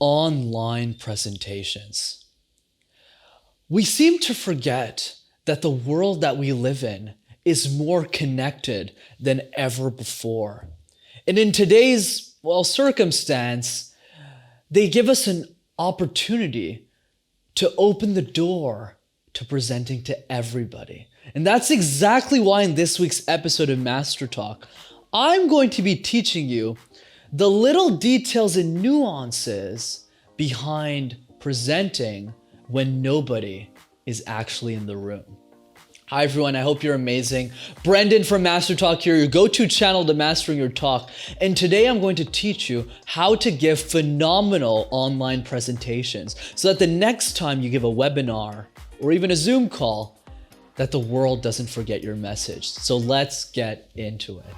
Online presentations. We seem to forget that the world that we live in is more connected than ever before. And in today's, circumstance, they give us an opportunity to open the door to presenting to everybody. And that's exactly why in this week's episode of Master Talk, I'm going to be teaching you the little details and nuances behind presenting when nobody is actually in the room. Hi everyone, I hope you're amazing. Brendan from Master Talk here, your go-to channel to mastering your talk. And today I'm going to teach you how to give phenomenal online presentations so that the next time you give a webinar or even a Zoom call, that the world doesn't forget your message. So let's get into it.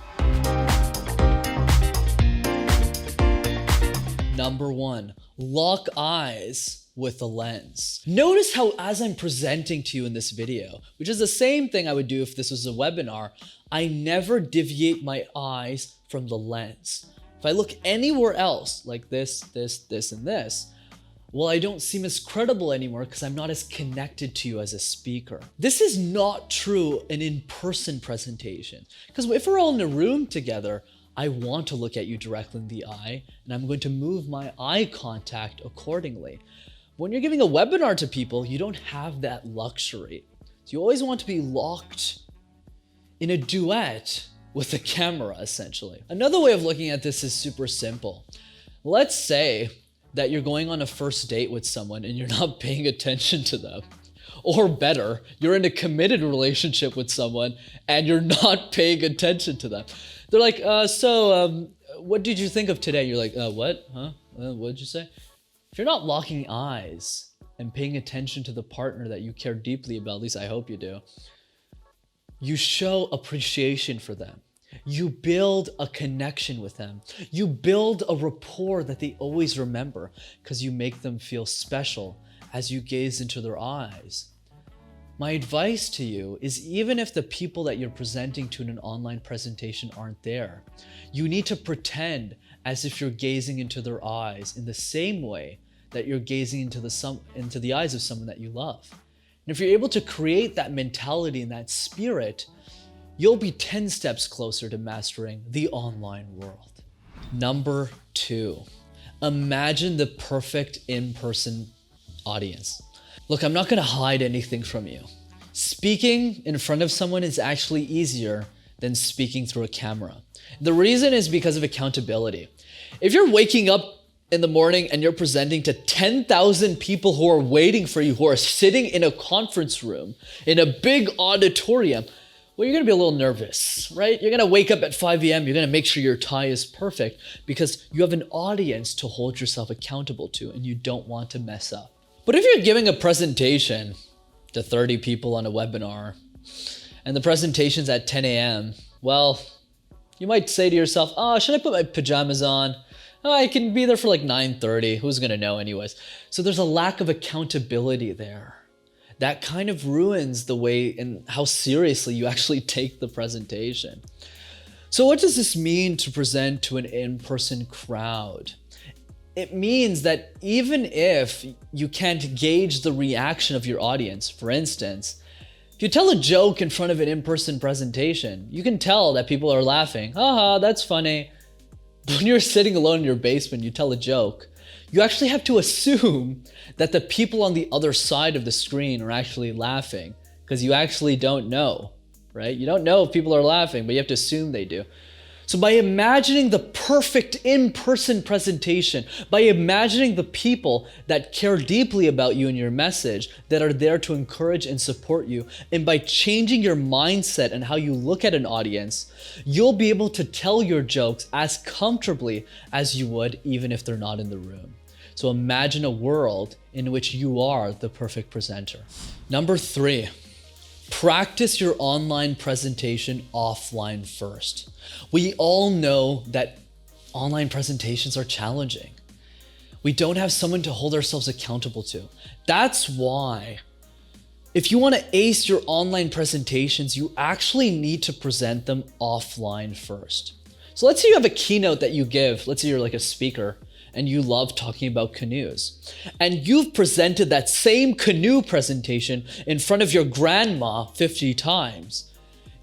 Number one, lock eyes with a lens. Notice how as I'm presenting to you in this video, which is the same thing I would do if this was a webinar, I never deviate my eyes from the lens. If I look anywhere else, like this, and this, well, I don't seem as credible anymore because I'm not as connected to you as a speaker. This is not true in in-person presentation. Because if we're all in a room together, I want to look at you directly in the eye, and I'm going to move my eye contact accordingly. When you're giving a webinar to people, you don't have that luxury. So you always want to be locked in a duet with a camera, essentially. Another way of looking at this is super simple. Let's say that you're going on a first date with someone and you're not paying attention to them. Or better, you're in a committed relationship with someone and you're not paying attention to them. They're like, what did you think of today? You're like, what? Huh? What did you say? If you're not locking eyes and paying attention to the partner that you care deeply about, at least I hope you do, you show appreciation for them. You build a connection with them. You build a rapport that they always remember because you make them feel special as you gaze into their eyes. My advice to you is even if the people that you're presenting to in an online presentation aren't there, you need to pretend as if you're gazing into their eyes in the same way that you're gazing into the eyes of someone that you love. And if you're able to create that mentality and that spirit, you'll be 10 steps closer to mastering the online world. Number two, imagine the perfect in-person audience. Look, I'm not gonna hide anything from you. Speaking in front of someone is actually easier than speaking through a camera. The reason is because of accountability. If you're waking up in the morning and you're presenting to 10,000 people who are waiting for you, who are sitting in a conference room, in a big auditorium, well, you're gonna be a little nervous, right? You're gonna wake up at 5 a.m., you're gonna make sure your tie is perfect because you have an audience to hold yourself accountable to and you don't want to mess up. But if you're giving a presentation to 30 people on a webinar and the presentation's at 10 a.m., well, you might say to yourself, should I put my pajamas on? I can be there for like 9:30. Who's gonna know anyways? So there's a lack of accountability there. That kind of ruins the way and how seriously you actually take the presentation. So what does this mean to present to an in-person crowd? It means that even if you can't gauge the reaction of your audience, for instance, if you tell a joke in front of an in-person presentation, you can tell that people are laughing. Haha, that's funny. But when you're sitting alone in your basement, you tell a joke, you actually have to assume that the people on the other side of the screen are actually laughing because you actually don't know, right? You don't know if people are laughing, but you have to assume they do. So by imagining the perfect in-person presentation, by imagining the people that care deeply about you and your message, that are there to encourage and support you, and by changing your mindset and how you look at an audience, you'll be able to tell your jokes as comfortably as you would even if they're not in the room. So imagine a world in which you are the perfect presenter. Number three, practice your online presentation offline first. We all know that online presentations are challenging. We don't have someone to hold ourselves accountable to. That's why if you want to ace your online presentations, you actually need to present them offline first. So let's say you have a keynote that you give. Let's say you're like a speaker and you love talking about canoes. And you've presented that same canoe presentation in front of your grandma 50 times.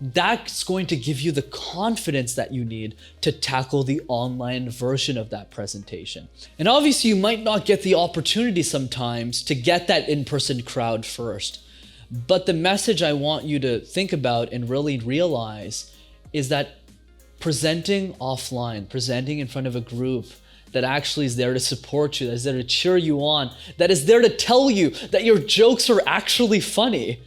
That's going to give you the confidence that you need to tackle the online version of that presentation. And obviously you might not get the opportunity sometimes to get that in-person crowd first. But the message I want you to think about and really realize is that presenting offline, presenting in front of a group that actually is there to support you, that is there to cheer you on, that is there to tell you that your jokes are actually funny,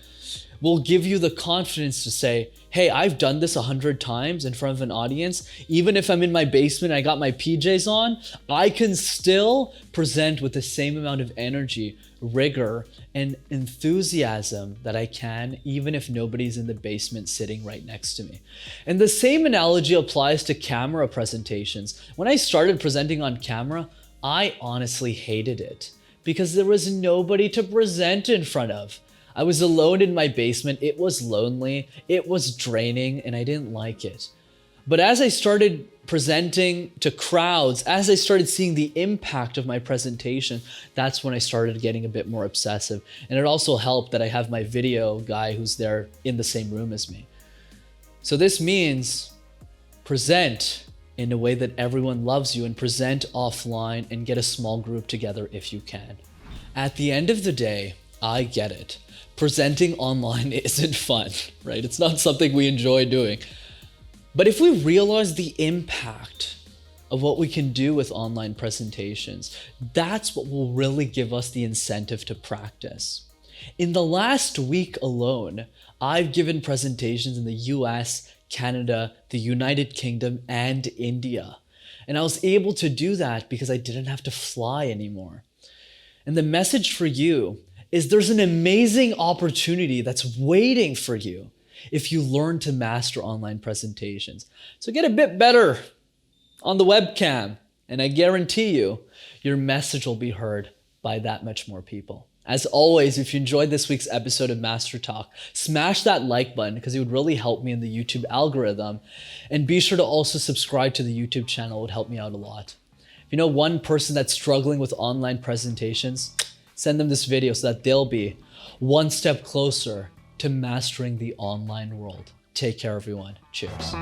will give you the confidence to say, hey, I've done this 100 times in front of an audience. Even if I'm in my basement, I got my PJs on, I can still present with the same amount of energy, rigor, and enthusiasm that I can, even if nobody's in the basement sitting right next to me. And the same analogy applies to camera presentations. When I started presenting on camera, I honestly hated it because there was nobody to present in front of. I was alone in my basement, it was lonely, it was draining, and I didn't like it. But as I started presenting to crowds, as I started seeing the impact of my presentation, that's when I started getting a bit more obsessive. And it also helped that I have my video guy who's there in the same room as me. So this means present in a way that everyone loves you, and present offline and get a small group together if you can. At the end of the day, I get it. Presenting online isn't fun, right? It's not something we enjoy doing. But if we realize the impact of what we can do with online presentations, that's what will really give us the incentive to practice. In the last week alone, I've given presentations in the US, Canada, the United Kingdom, and India. And I was able to do that because I didn't have to fly anymore. And the message for you is there's an amazing opportunity that's waiting for you if you learn to master online presentations. So get a bit better on the webcam, and I guarantee you, your message will be heard by that much more people. As always, if you enjoyed this week's episode of Master Talk, smash that like button because it would really help me in the YouTube algorithm. And be sure to also subscribe to the YouTube channel. It would help me out a lot. If you know one person that's struggling with online presentations, send them this video so that they'll be one step closer to mastering the online world. Take care, everyone. Cheers.